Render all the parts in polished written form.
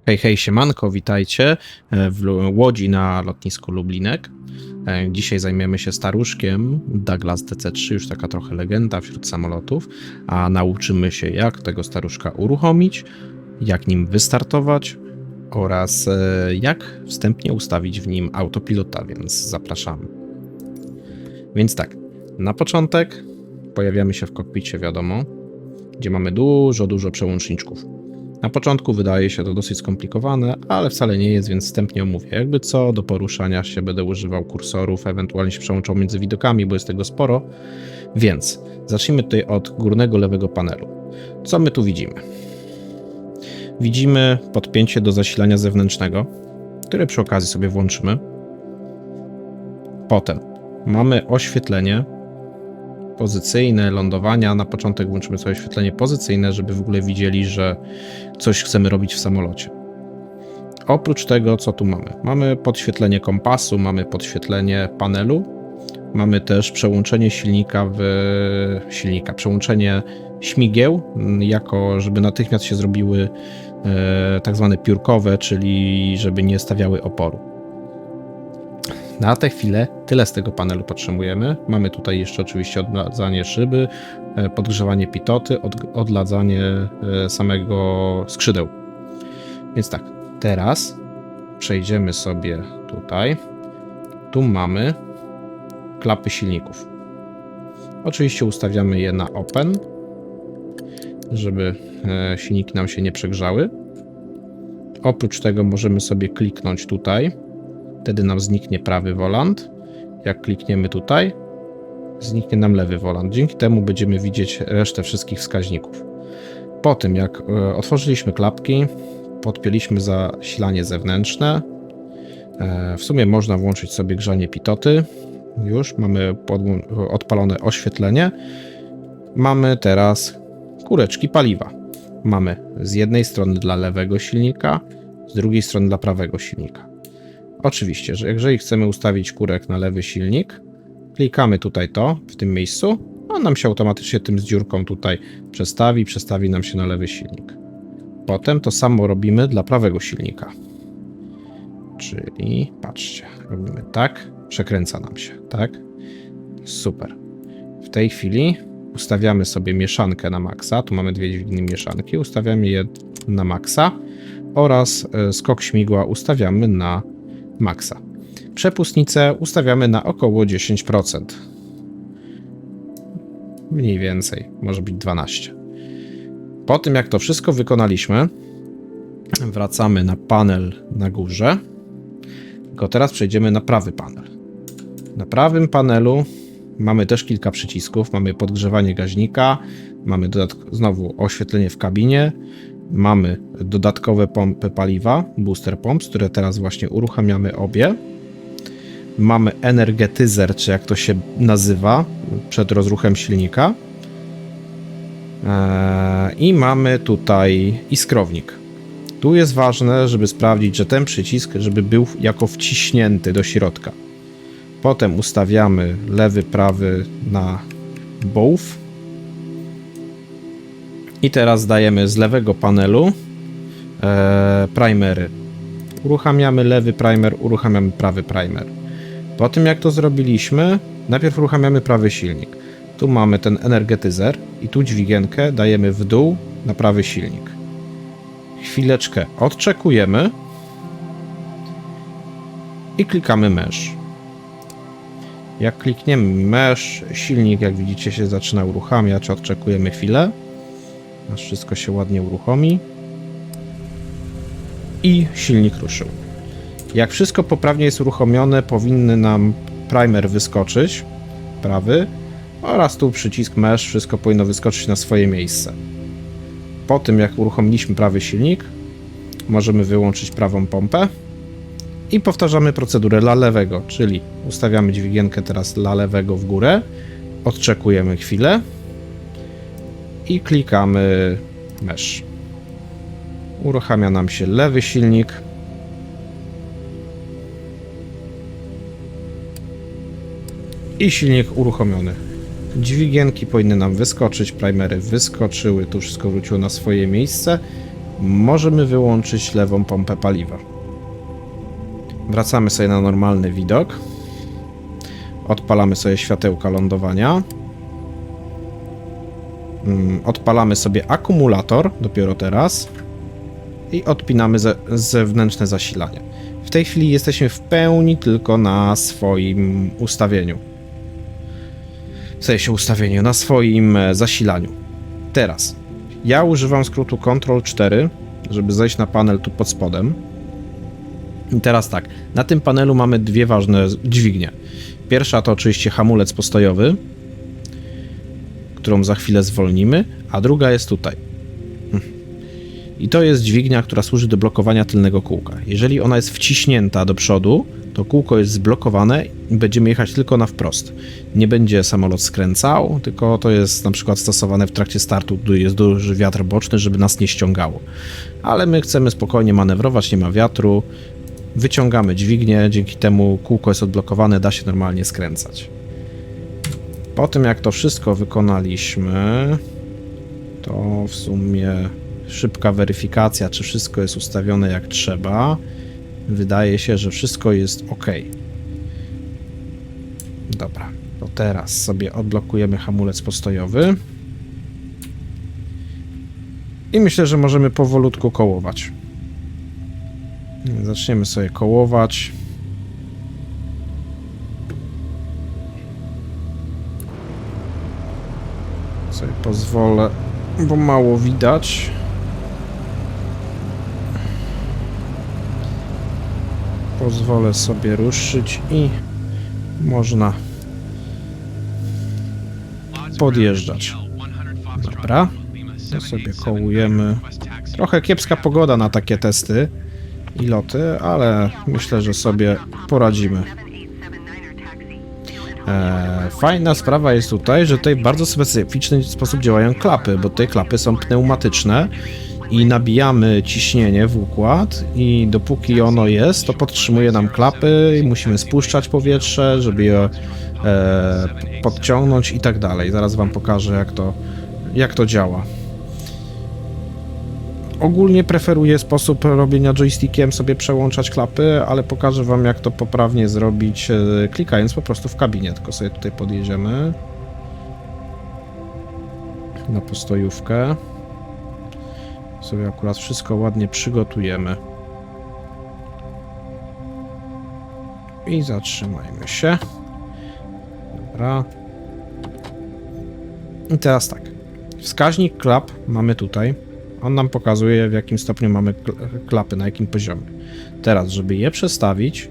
Hej, hej, siemanko, witajcie w Łodzi na lotnisku Lublinek. Dzisiaj zajmiemy się staruszkiem Douglas DC-3, już taka trochę legenda wśród samolotów, a nauczymy się, jak tego staruszka uruchomić, jak nim wystartować oraz jak wstępnie ustawić w nim autopilota, więc zapraszamy. Więc tak, na początek pojawiamy się w kokpicie, wiadomo, gdzie mamy dużo przełączniczków. Na początku wydaje się to dosyć skomplikowane, ale wcale nie jest, więc wstępnie omówię. Jakby co, do poruszania się będę używał kursorów, ewentualnie się przełączał między widokami, bo jest tego sporo. Więc zacznijmy tutaj od górnego lewego panelu. Co my tu widzimy? Widzimy podpięcie do zasilania zewnętrznego, które przy okazji sobie włączymy. Potem mamy oświetlenie pozycyjne, lądowania. Na początek włączymy sobie oświetlenie pozycyjne, żeby w ogóle widzieli, że coś chcemy robić w samolocie. Oprócz tego, co tu mamy? Mamy podświetlenie kompasu, mamy podświetlenie panelu, mamy też przełączenie przełączenie śmigieł, jako żeby natychmiast się zrobiły tak zwane piórkowe, czyli żeby nie stawiały oporu. Na tę chwilę tyle z tego panelu potrzebujemy. Mamy tutaj jeszcze oczywiście odladzanie szyby, podgrzewanie pitoty, odladzanie samego skrzydeł. Więc tak, teraz przejdziemy sobie tutaj. Tu mamy klapy silników. Oczywiście ustawiamy je na open, żeby silniki nam się nie przegrzały. Oprócz tego możemy sobie kliknąć tutaj. Wtedy nam zniknie prawy wolant. Jak klikniemy tutaj, zniknie nam lewy wolant. Dzięki temu będziemy widzieć resztę wszystkich wskaźników. Po tym, jak otworzyliśmy klapki, podpięliśmy zasilanie zewnętrzne. W sumie można włączyć sobie grzanie pitoty. Już mamy odpalone oświetlenie. Mamy teraz kureczki paliwa. Mamy z jednej strony dla lewego silnika, z drugiej strony dla prawego silnika. Oczywiście, że jeżeli chcemy ustawić kurek na lewy silnik, klikamy tutaj w tym miejscu, on nam się automatycznie tym z dziurką tutaj przestawi nam się na lewy silnik. Potem to samo robimy dla prawego silnika. Czyli, patrzcie, robimy tak, przekręca nam się, tak? Super. W tej chwili ustawiamy sobie mieszankę na maksa, tu mamy dwie dźwignie mieszanki, ustawiamy je na maksa oraz skok śmigła ustawiamy na maksa. Przepustnicę ustawiamy na około 10%. Mniej więcej, może być 12%. Po tym jak to wszystko wykonaliśmy, wracamy na panel na górze. Tylko teraz przejdziemy na prawy panel. Na prawym panelu mamy też kilka przycisków. Mamy podgrzewanie gaźnika, mamy znowu oświetlenie w kabinie, mamy dodatkowe pompy paliwa, booster pumps, które teraz właśnie uruchamiamy obie. Mamy energetyzer, czy jak to się nazywa, przed rozruchem silnika. I mamy tutaj iskrownik. Tu jest ważne, żeby sprawdzić, że ten przycisk, żeby był jako wciśnięty do środka. Potem ustawiamy lewy, prawy na both. I teraz dajemy z lewego panelu primery. Uruchamiamy lewy primer, uruchamiamy prawy primer. Po tym jak to zrobiliśmy, najpierw uruchamiamy prawy silnik. Tu mamy ten energetyzer i tu dźwigienkę dajemy w dół na prawy silnik. Chwileczkę odczekujemy i klikamy mesh. Jak klikniemy mesh, silnik jak widzicie się zaczyna uruchamiać, odczekujemy chwilę, aż wszystko się ładnie uruchomi i silnik ruszył. Jak wszystko poprawnie jest uruchomione, powinny nam primer wyskoczyć, prawy, oraz tu przycisk mesh, wszystko powinno wyskoczyć na swoje miejsce. Po tym jak uruchomiliśmy prawy silnik, możemy wyłączyć prawą pompę i powtarzamy procedurę dla lewego, czyli ustawiamy dźwigienkę teraz dla lewego w górę, odczekujemy chwilę i klikamy mesh. Uruchamia nam się lewy silnik. I silnik uruchomiony. Dźwigienki powinny nam wyskoczyć, primery wyskoczyły, tu wszystko wróciło na swoje miejsce. możemy wyłączyć lewą pompę paliwa. Wracamy sobie na normalny widok. Odpalamy sobie światełka lądowania. Odpalamy sobie akumulator dopiero teraz i odpinamy zewnętrzne zasilanie. W tej chwili jesteśmy w pełni tylko na swoim ustawieniu. W sensie ustawieniu, na swoim zasilaniu. Teraz ja używam skrótu Ctrl+4, żeby zejść na panel tu pod spodem. I teraz tak, na tym panelu mamy dwie ważne dźwignie. Pierwsza to oczywiście hamulec postojowy, którą za chwilę zwolnimy, a druga jest tutaj. I to jest dźwignia, która służy do blokowania tylnego kółka. Jeżeli ona jest wciśnięta do przodu, to kółko jest zblokowane i będziemy jechać tylko na wprost. Nie będzie samolot skręcał, tylko to jest na przykład stosowane w trakcie startu, gdy jest duży wiatr boczny, żeby nas nie ściągało. Ale my chcemy spokojnie manewrować, nie ma wiatru. Wyciągamy dźwignię, dzięki temu kółko jest odblokowane, da się normalnie skręcać. Po tym jak to wszystko wykonaliśmy, to w sumie szybka weryfikacja, czy wszystko jest ustawione jak trzeba. Wydaje się, że wszystko jest ok. Dobra, to teraz sobie odblokujemy hamulec postojowy. I myślę, że możemy powolutku kołować. Zaczniemy sobie kołować. Sobie pozwolę, bo mało widać. Pozwolę sobie ruszyć i można podjeżdżać. Dobra, to sobie kołujemy. Trochę kiepska pogoda na takie testy i loty, ale myślę, że sobie poradzimy. Fajna sprawa jest tutaj, że tutaj w bardzo specyficzny sposób działają klapy, bo te klapy są pneumatyczne i nabijamy ciśnienie w układ i dopóki ono jest, to podtrzymuje nam klapy i musimy spuszczać powietrze, żeby je podciągnąć i tak dalej. Zaraz wam pokażę, jak to działa. Ogólnie preferuję sposób robienia joystickiem, sobie przełączać klapy, ale pokażę wam, jak to poprawnie zrobić, klikając po prostu w kabinie. Tylko sobie tutaj podjedziemy na postojówkę. Sobie akurat wszystko ładnie przygotujemy. I zatrzymajmy się. Dobra. I teraz tak. Wskaźnik klap mamy tutaj. On nam pokazuje, w jakim stopniu mamy klapy, na jakim poziomie. Teraz, żeby je przestawić,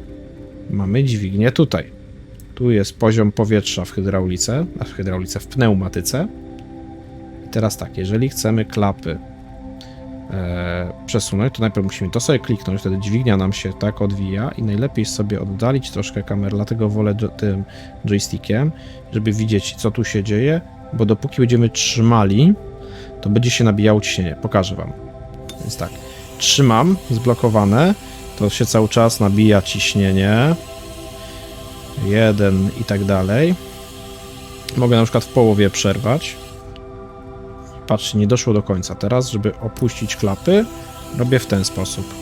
mamy dźwignię tutaj. Tu jest poziom powietrza w hydraulice, w pneumatyce. I teraz tak, jeżeli chcemy klapy przesunąć, to najpierw musimy to sobie kliknąć, wtedy dźwignia nam się tak odwija i najlepiej sobie oddalić troszkę kamerę, dlatego wolę tym joystickiem, żeby widzieć, co tu się dzieje, bo dopóki będziemy trzymali, to będzie się nabijało ciśnienie. Pokażę wam. Więc tak, trzymam zblokowane, to się cały czas nabija ciśnienie. 1 i tak dalej. Mogę na przykład w połowie przerwać. Patrzcie, nie doszło do końca. Teraz, żeby opuścić klapy, robię w ten sposób.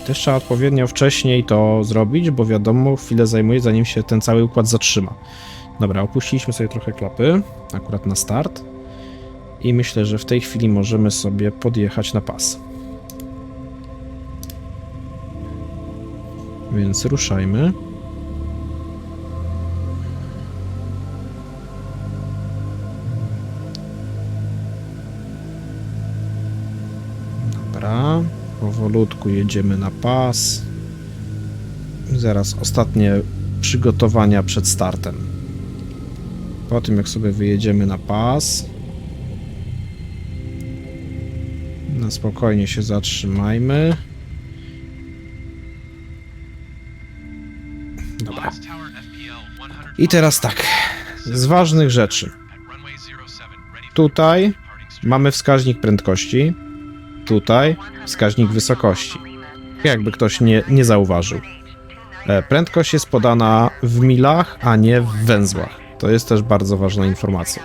Też trzeba odpowiednio wcześniej to zrobić, bo wiadomo, chwilę zajmuje, zanim się ten cały układ zatrzyma. Dobra, opuściliśmy sobie trochę klapy, akurat na start. I myślę, że w tej chwili możemy sobie podjechać na pas. Więc ruszajmy. Dobra, powolutku jedziemy na pas. I zaraz ostatnie przygotowania przed startem. Po tym jak sobie wyjedziemy na pas, na spokojnie się zatrzymajmy. Dobra. I teraz tak, z ważnych rzeczy. Tutaj mamy wskaźnik prędkości, tutaj wskaźnik wysokości. Jakby ktoś nie zauważył. Prędkość jest podana w milach, a nie w węzłach. To jest też bardzo ważna informacja.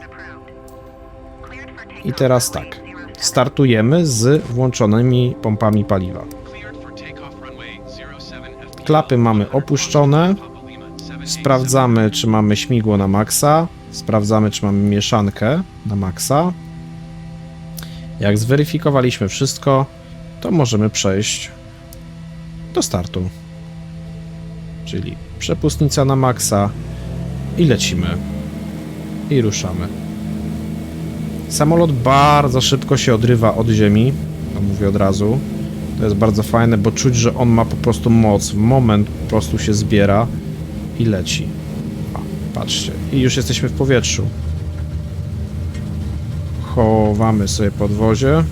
I teraz tak. startujemy z włączonymi pompami paliwa. Klapy mamy opuszczone. Sprawdzamy, czy mamy śmigło na maksa. Sprawdzamy, czy mamy mieszankę na maksa. Jak zweryfikowaliśmy wszystko, to możemy przejść do startu. Czyli przepustnica na maksa i lecimy. I ruszamy. Samolot bardzo szybko się odrywa od ziemi. To mówię od razu. To jest bardzo fajne, bo czuć, że on ma po prostu moc. W moment po prostu się zbiera i leci. O, patrzcie. I już jesteśmy w powietrzu. Chowamy sobie podwozie.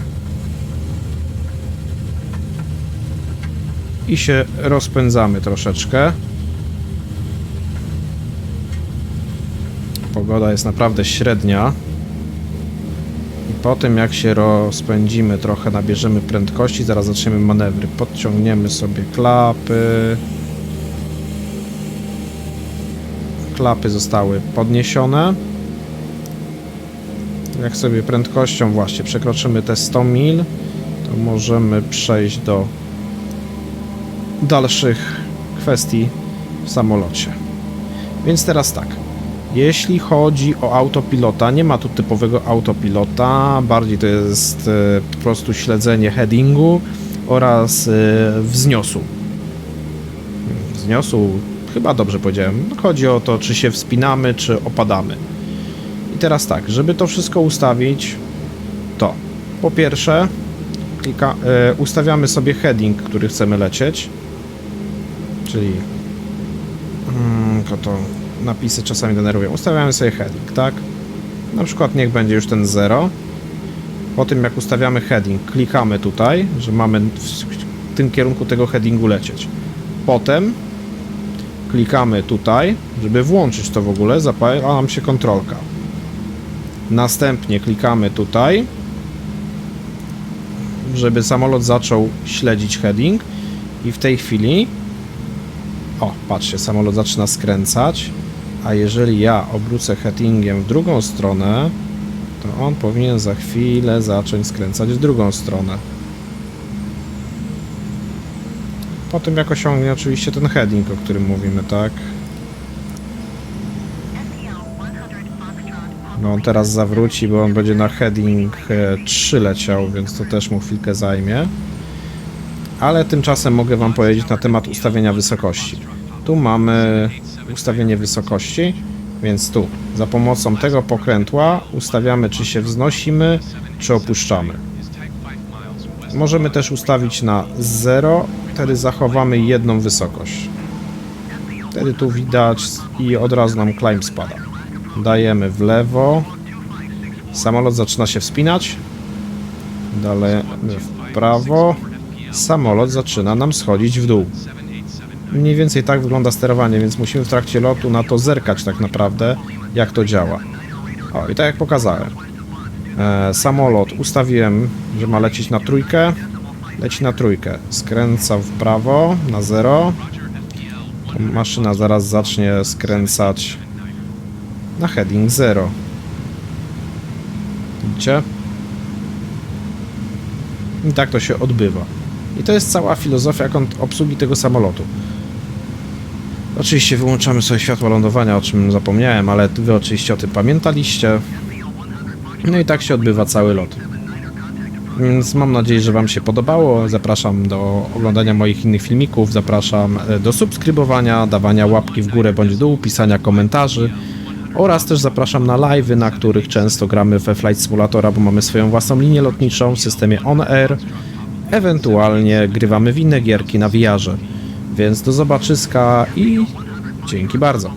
I się rozpędzamy troszeczkę. Pogoda jest naprawdę średnia. I po tym jak się rozpędzimy trochę, nabierzemy prędkości, zaraz zaczniemy manewry. Podciągniemy sobie klapy. Klapy zostały podniesione. Jak sobie prędkością właśnie przekroczymy te 100 mil, to możemy przejść do dalszych kwestii w samolocie. Więc teraz tak. Jeśli chodzi o autopilota, nie ma tu typowego autopilota, bardziej to jest po prostu śledzenie headingu oraz wzniosu. Wzniosu, chyba dobrze powiedziałem. Chodzi o to, czy się wspinamy, czy opadamy. I teraz tak, żeby to wszystko ustawić, to po pierwsze ustawiamy sobie heading, który chcemy lecieć, czyli to napisy czasami denerwują. Ustawiamy sobie heading, tak? Na przykład niech będzie już ten 0. Po tym jak ustawiamy heading, klikamy tutaj, że mamy w tym kierunku tego headingu lecieć. Potem klikamy tutaj, żeby włączyć to w ogóle, zapala nam się kontrolka. Następnie klikamy tutaj, żeby samolot zaczął śledzić heading i w tej chwili patrzcie, samolot zaczyna skręcać, a jeżeli ja obrócę headingiem w drugą stronę, to on powinien za chwilę zacząć skręcać w drugą stronę. Po tym jak osiągnie oczywiście ten heading, o którym mówimy, tak? No on teraz zawróci, bo on będzie na heading 3 leciał, więc to też mu chwilkę zajmie. Ale tymczasem mogę wam powiedzieć na temat ustawienia wysokości. Tu mamy ustawienie wysokości, więc tu za pomocą tego pokrętła ustawiamy, czy się wznosimy, czy opuszczamy. Możemy też ustawić na 0, wtedy zachowamy jedną wysokość. Wtedy tu widać i od razu nam climb spada. Dajemy w lewo, samolot zaczyna się wspinać, dalej w prawo, samolot zaczyna nam schodzić w dół. Mniej więcej tak wygląda sterowanie, więc musimy w trakcie lotu na to zerkać tak naprawdę, jak to działa. O, i tak jak pokazałem. Samolot ustawiłem, że ma lecieć na 3. Leci na 3. Skręca w prawo na 0. Maszyna zaraz zacznie skręcać na heading 0. Widzicie? I tak to się odbywa. I to jest cała filozofia obsługi tego samolotu. Oczywiście wyłączamy sobie światła lądowania, o czym zapomniałem, ale wy oczywiście o tym pamiętaliście. No i tak się odbywa cały lot. Więc mam nadzieję, że wam się podobało. Zapraszam do oglądania moich innych filmików, zapraszam do subskrybowania, dawania łapki w górę bądź w dół, pisania komentarzy oraz też zapraszam na live'y, na których często gramy we Flight Simulatora, bo mamy swoją własną linię lotniczą w systemie On Air. Ewentualnie grywamy w inne gierki na VR-ze. Więc do zobaczyska i dzięki bardzo.